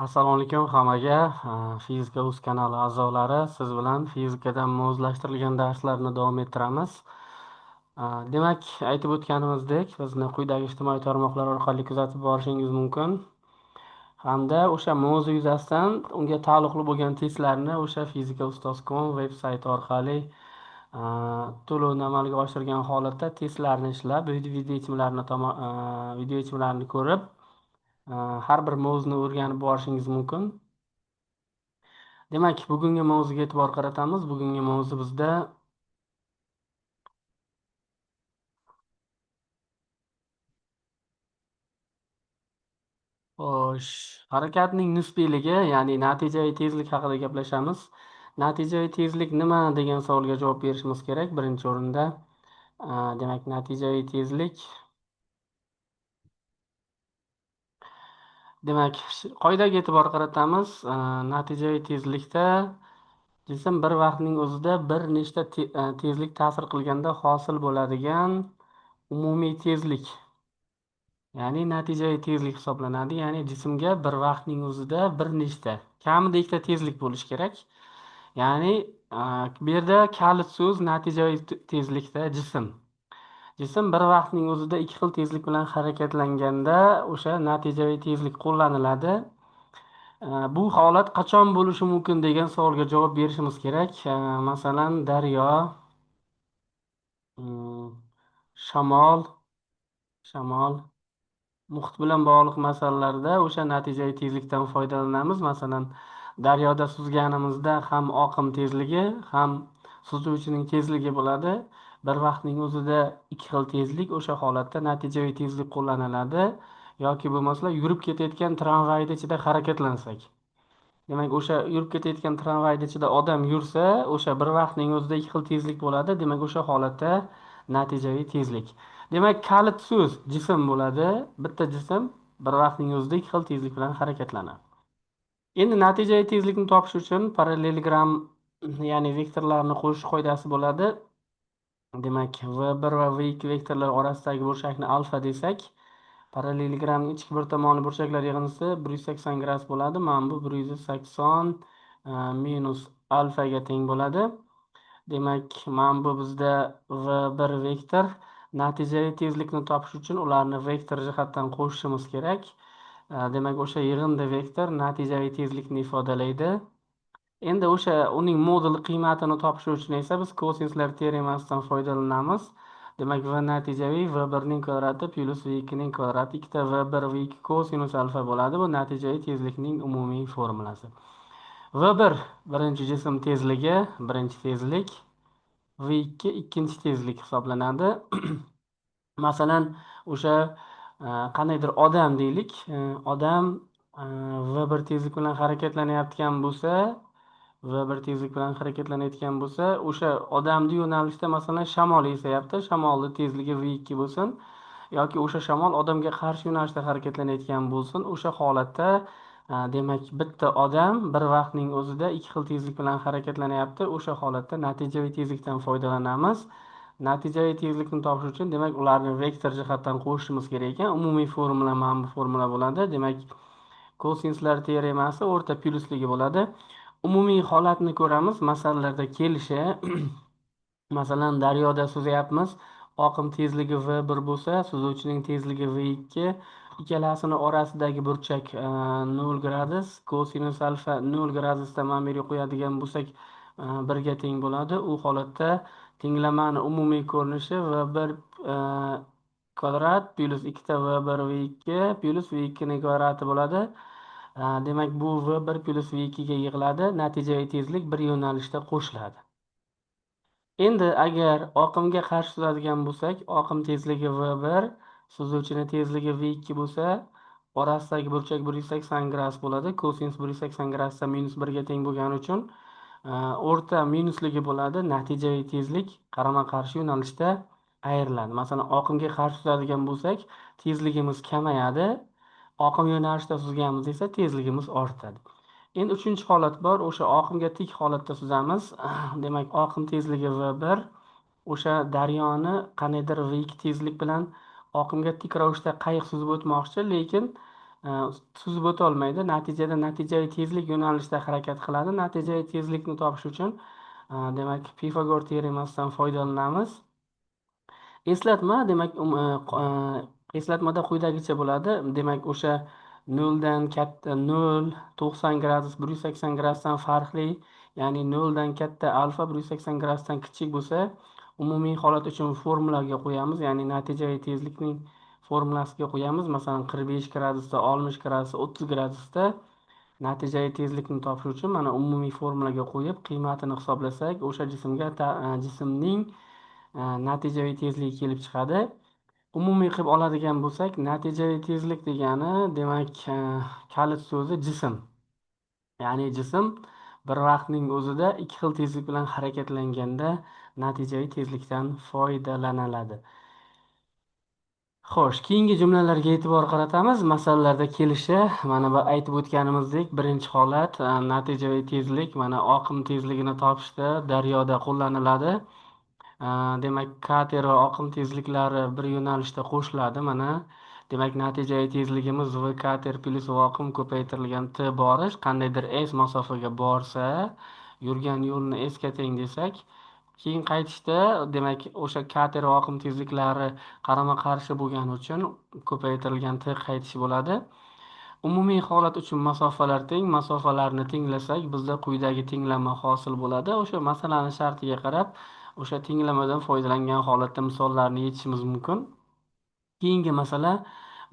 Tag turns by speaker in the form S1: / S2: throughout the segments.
S1: Assalomu alaykum hammaga. Fizika uz kanali a'zolari, siz bilan fizikadan ma'lumotlantirilgan darslarni davom ettiramiz. Demak, aytib o'tganimizdek, bizni quyidagi ijtimoiy tarmoqlar orqali kuzatib borishingiz mumkin. Hamda o'sha mavzu yuzasidan unga taalluqli bo'lgan testlarni o'sha fizika.uz.com veb-sayti orqali to'lovni amalga oshirgan holatda testlarni ishlab, video yechimlarini ko'rib, har bir mavzuni o'rganib borishingiz mumkin. Demak, bugungi mavzuga e'tibor qaratamiz. Bugungi mavzu bizda xo'sh, harakatning nisbiyligi, ya'ni natijaviy tezlik haqida gaplashamiz. Natijaviy tezlik nima degan savolga javob berishimiz kerak birinchi o'rinda. Demak, natijaviy tezlik. Demak, qoidaga e'tibor qaratamiz. Natijaviy tezlikda jism bir vaqtning o'zida bir nechta tezlik ta'sir qilganda hosil bo'ladigan umumiy tezlik. Ya'ni natijaviy tezlik hisoblanadi. Ya'ni jismga bir vaqtning o'zida bir nechta, kamida ikkita tezlik bo'lishi kerak. Ya'ni bu yerda kalit so'z natijaviy tezlikda jism. Jism bir vaqtning o'zida ikki xil tezlik bilan harakatlanganda o'sha natijaviy tezlik qo'llaniladi. Bu holat qachon bo'lishi mumkin degan savolga javob berishimiz kerak. Masalan, daryo, mm, shamol, shamol muhit bilan bog'liq masalalarda o'sha natijaviy tezlikdan foydalanamiz. Masalan, daryoda suzganimizda ham oqim tezligi, ham suzuvchining tezligi bo'ladi. Bir vaqtning o'zida ikki xil tezlik, o'sha holatda natijaviy tezlik qo'llaniladi. Yoki bo'lmasa yurib ketayotgan tramvayni ichida harakatlansak. Demak, o'sha yurib ketayotgan tramvayni ichida odam yursa, o'sha bir vaqtning o'zida ikki xil tezlik bo'ladi. Demak, o'sha holatda natijaviy tezlik. Demak, kalit so'z jism bo'ladi. Bitta jism bir vaqtning o'zida ikki xil tezlik bilan harakatlanadi. Endi natijaviy tezlikni topish uchun parallelogram, ya'ni vektorlarni qo'shish qoidasi bo'ladi. Demak, v1 va v2 vektorlar orasidagi burchakni alfa desak, parallelogramning ichki bir tomoni burchaklar yig'indisi 180 gradus bo'ladi. Mana bu 180 minus alfaga teng bo'ladi. Demak, mana bu bizda v1 vektor. Natijaviy tezlikni topish uchun ularni vektor jihatdan qo'shishimiz kerak. Demak, o'sha yig'indi vektor natijaviy tezlikni ifodalaydi. Endi o'sha uning modul qiymatini topish uchun esa biz kosinslar teoremasidan foydalanamiz. Demak, v natijaviy v1 ning kvadrati plus v2 ning kvadrati, ikkita v1 v2 kosinus alfa bo'ladi. Bu natijaviy tezlikning umumiy formulasi. v1 birinchi jism tezligi, birinchi tezlik, v2 ikkinchi tezlik hisoblanadi. Masalan, o'sha qandaydir odam deylik, odam v1 tezlik bilan harakatlanyotgan bo'lsa, o'sha odamni yo'nalishda masalan shamol esayapti. Shamolning tezligi v2 bo'lsin yoki o'sha shamol odamga qarshi yo'nalishda harakatlanayotgan bo'lsin. O'sha holatda demak bitta odam bir vaqtning o'zida ikki xil tezlik bilan harakatlanyapti. O'sha holatda natijaviy tezlikdan foydalanamiz. Natijaviy tezlikni topish uchun demak ularni vektor jihatdan qo'shishimiz kerak ekan. Umumiy formula mana bu formula bo'ladi. Demak, kosinslar teoremasi o'rta plyusligi bo'ladi. Umumiy holatni ko'ramiz masalalarda kelishi. Masalan, daryoda suzyapmiz. Oqim tezligi v1 bo'lsa, suzuvchining tezligi v2. Ikkalasini orasidagi burchak 0 gradus, kosinus alfa 0 gradusda mana bu yerga qo'yadigan bo'lsak, 1 ga teng bo'ladi. U holatda tenglamani umumiy ko'rinishi v1 kvadrat plus ikkita v1 v2 plus v2 ning kvadrati bo'ladi. Demak, bu v1 plus v2 ga yig'iladi. Natijaviy tezlik bir yo'nalishda qo'shiladi. Endi agar oqimga qarshi suzadigan bo'lsak, oqim tezligi v1, suzuvchini tezligi v2 bo'lsa, orasidagi burchak 180 gradus bo'ladi. Kosinus 180 gradusda minus 1 ga teng bo'lgani uchun o'rta minusligi bo'ladi. Natijaviy tezlik qarama-qarshi yo'nalishda ayriladi. Masalan, oqimga qarshi suzadigan bo'lsak, tezligimiz kamayadi. Oqim yo'nalishida suzganimiz esa tezligimiz ortadi. Endi uchinchi holat bor. O'sha oqimga tik holatda suzamiz. Demak, oqim tezligi v1, o'sha daryoni qandaydir v2 tezlik bilan oqimga tik ravishda qayiq suzib o'tmoqchi, lekin e, suzib o'tolmaydi. Natijada natijaviy tezlik yo'nalishida harakat qiladi. Natijaviy tezlikni topish uchun demak Pifagor teoremasidan foydalanamiz. Eslatma demak eslatmada quyidagicha bo'ladi. Demak o'sha noldan katta 0, 90 gradus, 180 gradusdan farqli, ya'ni noldan katta alfa 180 gradusdan kichik bo'lsa, umumiy holat uchun formulaga qo'yamiz, ya'ni natijaviy tezlikning formulasiga qo'yamiz. Masalan, 45 gradusda, 60 gradusda, 30 gradusda natijaviy tezlikni topish uchun mana umumiy formulaga qo'yib, qiymatini hisoblasak, o'sha jismning natijaviy tezligi kelib chiqadi. Umumiy qilib oladigan bo'lsak, natijaviy tezlik degani demak kalit so'zi jism. Ya'ni jism bir vaqtning o'zida ikki xil tezlik bilan harakatlanganda natijaviy tezlikdan foydalaniladi. Xo'sh, keyingi jumlalarga e'tibor qaratamiz. Masalalarda kelishi, mana bu aytib o'tganimizdek, birinchi holat natijaviy tezlik, mana oqim tezligini topishda daryoda qo'llaniladi. Demak, kater va oqim tezliklari bir yo'nalishda qo'shiladi. Mana, demak, natijaviy tezligimiz v kater plus v oqim ko'paytirilgan t borish qandaydir s masofaga borsa, yurgan yo'lni s ga teng desak, keyin qaytishda, demak, o'sha kater va oqim tezliklari qarama-qarshi bo'lgani uchun ko'paytirilgan t qaytish bo'ladi. Umumiy holat uchun masofalar teng, masofalarni tenglasak, bizda quyidagi tenglama hosil bo'ladi. O'sha masalani shartiga qarab, o'sha tenglamadan foydalangan holatda misollarni yechishimiz mumkin. Keyingi masala,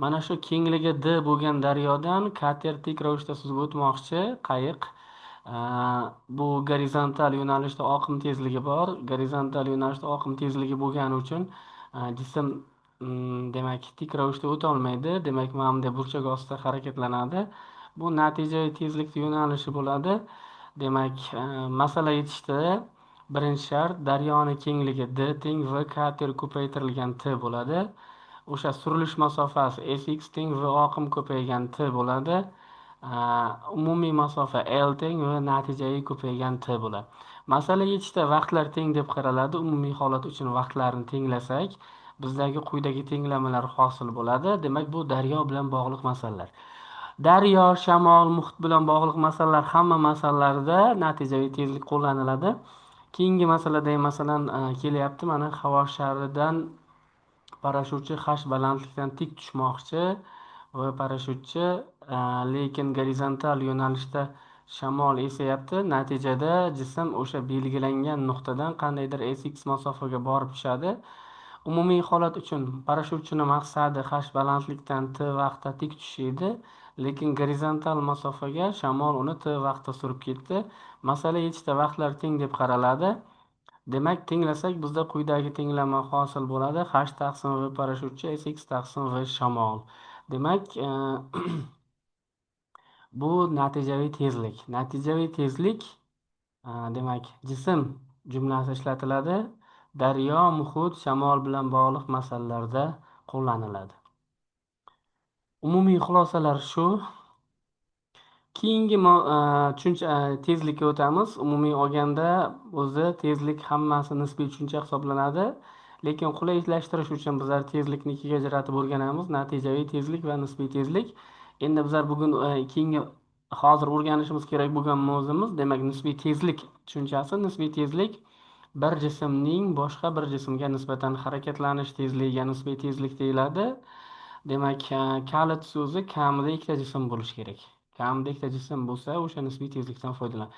S1: mana shu kengligi d bo'lgan daryodan kater tik ravishda suzib o'tmoqchi, qayiq. Bu gorizontal yo'nalishda oqim tezligi bor. Gorizontal yo'nalishda oqim tezligi bo'lgani uchun jism demak tik ravishda o'tolmaydi. Demak, mana bunday burchak ostida harakatlanadi. Bu natijaviy tezlik yo'nalishi bo'ladi. Demak, masala yechishda birinchi shart daryoni kengligi d teng v kater ko'paytirilgan t bo'ladi. O'sha surilish masofasi sx teng v oqim ko'paygan t bo'ladi. Umumiy masofa L teng va natijaviy ko'paygan T bo'ladi. Masala yechishda vaqtlar teng deb qaraladi. Umumiy holat uchun vaqtlarni tenglasak, bizdagi quyidagi tenglamalar hosil bo'ladi. Demak, bu daryo bilan bog'liq masalalar. Daryo, shamol, muhit bilan bog'liq masalalar hamma masalalarda natijaviy tezlik qo'llaniladi. Keyingi masalada masalan kelyapti, mana havo sharidan parashyutchi h balandlikdan tik tushmoqchi va parashyutchi lekin gorizontal yo'nalishda shamol esayapti. Natijada jism o'sha belgilangan nuqtadan qandaydir sx masofaga borib tushadi. Umumiy holat uchun parashyutchini maqsadi h balandlikdan t vaqtda tik tushish edi, lekin gorizontal masofaga shamol uni t vaqtda surib ketdi. Masala yechishda vaqtlar teng deb qaraladi. Demak, tenglasak bizda quyidagi tenglama hosil bo'ladi. H taqsim v parashyutchi sx taqsim v shamol. Demak, bu natijaviy tezlik. Natijaviy tezlik demak jism jumlasi ishlatiladi. Daryo, muhit, shamol bilan bog'liq masalalarda qo'llaniladi. Umumiy xulosalar shu. Keyingi tushuncha tezlikka o'tamiz. Umumiy olganda o'zi tezlik hammasi nisbiy tushuncha hisoblanadi. Lekin qulaylashtirish uchun bizlar tezlikni ikkiga ajratib o'rganamiz. Natijaviy tezlik va nisbiy tezlik. Endi bizlar bugun keyingi hozir o'rganishimiz kerak bo'lgan mavzumiz, demak, nisbiy tezlik tushunchasi. Nisbiy tezlik bir jismning boshqa bir jismga nisbatan harakatlanish tezligiga nisbiy tezlik deyiladi. Demak, kalit so'zi kamida ikkita jism bo'lishi kerak. Kamida ikkita jism bo'lsa, o'sha nisbiy tezlikdan foydalan.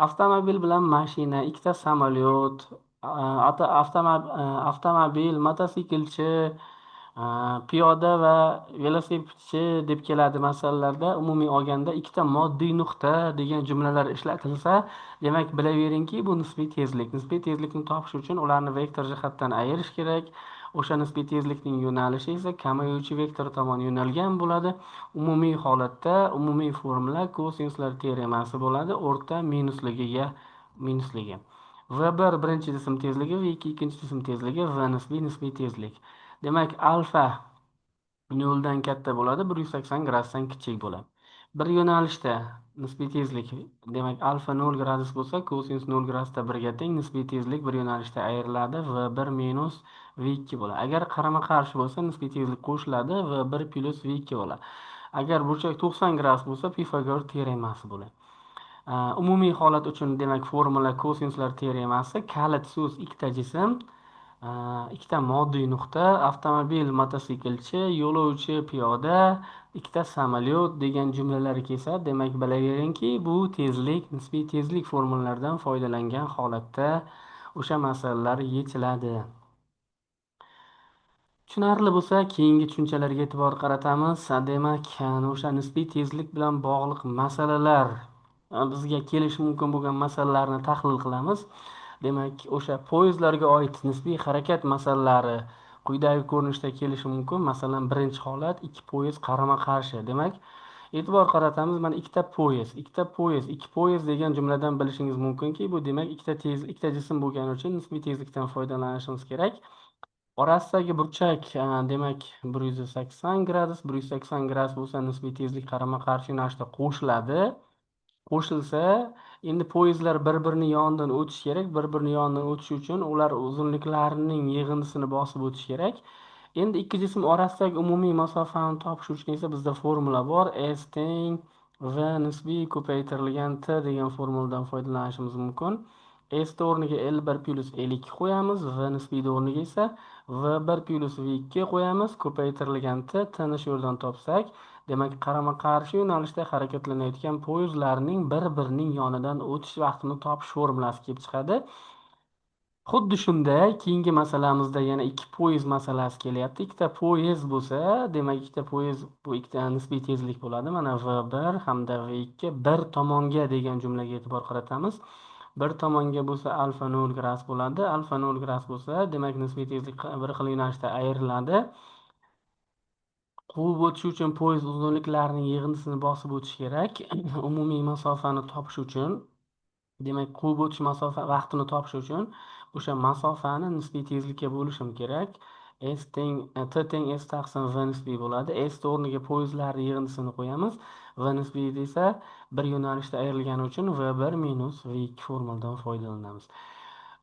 S1: Avtomobil bilan mashina, ikkita samolyot, avtomobil, mototsiklchi, piyoda va velosipedchi deb keladi masalalarda. Umumiy olganda ikkita moddiy nuqta degan jumlalar ishlatilsa, demak bilaveringki, bu nisbiy tezlik. Nisbiy tezlikni topish uchun ularni vektor jihatdan ayirish kerak. O'sha nisbiy tezlikning yo'nalishi esa kamayuvchi vektor tomon yo'nalgan bo'ladi. Umumiy holatda umumiy formula kosinslar teoremasi bo'ladi. O'rta minusligi. V1 birinchi jism tezligi, V2 ikkinchi jism tezligi, V nisbiy tezlik. Demak, alfa 0 dan katta bo'ladi, 180 gradusdan kichik bo'ladi. Bir yo'nalishda nisbiy tezlik, demak, alfa 0 gradus bo'lsa, kosins 0 gradusda 1 ga teng, nisbiy tezlik bir yo'nalishda ayriladi, V1 minus V2 bo'ladi. Agar qarama-qarshi bo'lsa, nisbiy tezlik qo'shiladi, V1 plus V2 bo'ladi. Agar burchak 90 gradus bo'lsa, Pifagor teoremasi bo'ladi. Umumiy holat uchun demak formula kosinuslar teoremasi: kalit so'z ikkita jism, ikkita moddiy nuqta, avtomobil, mototsiklchi, yo'lovchi, piyoda, ikkita samolyot degan jumlalar kelsa, demak bilaveringki, bu tezlik, nisbiy tezlik formulalaridan foydalangan holatda o'sha masalalar yechiladi. Tushunarli bo'lsa, keyingi tushunchalarga e'tibor qaratamiz. Demak, o'sha nisbiy tezlik bilan bog'liq masalalar, bizga kelishi mumkin bo'lgan masalalarni tahlil qilamiz. Demak, o'sha poyezdlarga oid nisbiy harakat masalalari quyidagi ko'rinishda kelishi mumkin. Masalan, birinchi holat, ikki poyezd qarama-qarshi. Demak, e'tibor qaratamiz. Mana ikki poyezd degan jumladan bilishingiz mumkinki, bu demak ikkita jism bo'lgani uchun nisbiy tezlikdan foydalanishimiz kerak. Orasidagi burchak demak 180 gradus, 180 gradus bo'lsa, nisbiy tezlik qarama-qarshi yo'nalishda qo'shiladi. Qo'shilsa, endi poyezdlar bir-birini yonidan o'tishi kerak. Bir-birini yonidan o'tishi uchun ular uzunliklarining yig'indisini bosib o'tishi kerak. Endi ikki jism orasidagi umumiy masofani topish uchun esa bizda formula bor. S teng V nisbiy ko'paytirilgan T degan formuladan foydalanishimiz mumkin. S o'rniga L1 plus L2 qo'yamiz. V nisbiy o'rniga esa V1 plus V2 qo'yamiz. Ko'paytirilgan T'ni shu yerdan topsak, demak, qarama-qarshi yo'nalishda harakatlanayotgan poyezdlarning bir-birining yonidan o'tish vaqtini topish formulasi kelib chiqadi. Xuddi shunday, keyingi masalamizda yana ikki poyezd masalasi kelyapti. Ikkita poyezd bo'lsa, demak, ikkita poyezd, bu ikkita nisbiy tezlik bo'ladi. Mana V1 hamda V2 bir tomonga degan jumlaga e'tibor qaratamiz. Bir tomonga bo'lsa alfa 0 gradus bo'ladi. Alfa 0 gradus bo'lsa, demak, nisbiy tezlik bir xil yo'nalishda ayriladi. Quvib o'tish uchun poyezd uzunliklarining yig'indisini bosib o'tish kerak. Umumiy masofani topish uchun, demak, quvib o'tish masofa vaqtini topish uchun o'sha masofani nisbiy tezlikka bo'lishim kerak. T teng S taqsim V nisbiy bo'ladi. S o'rniga poyezdlarning yig'indisini qo'yamiz. V nisbiy esa bir yo'nalishda ayrilgani uchun V1 minus V2 formuladan foydalanamiz.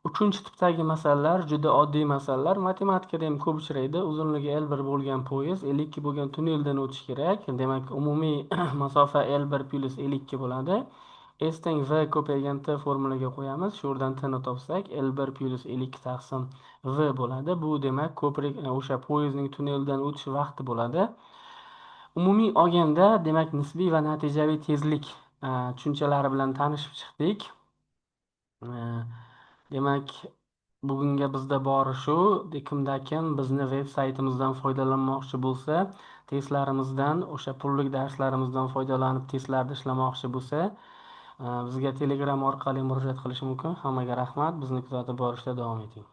S1: Uchinchi tipdagi masalalar juda oddiy masalalar. Matematikada ham ko'p uchraydi. Uzunligi L1 bo'lgan poyezd L2 bo'lgan tunneldan o'tishi kerak. Demak, umumiy masofa L1 plus L2 bo'ladi. S teng V ko'paygan T formulaga qo'yamiz. Shu yerdan T ni topsak, L1 plus L2 taqsim V bo'ladi. Bu demak, ko'prik o'sha poyezdning tunneldan o'tish vaqti bo'ladi. Umumiy olganda, demak, nisbiy va natijaviy tezlik tushunchalari bilan tanishib chiqdik. Demak, bugunga bizda bori shu. Kimda-kim bizni veb-saytimizdan foydalanmoqchi bo'lsa, testlarimizdan, o'sha pullik darslarimizdan foydalanib testlarda ishlamoqchi bo'lsa, bizga Telegram orqali murojaat qilishi mumkin. Hammaga rahmat. Bizni kuzatib borishda davom eting.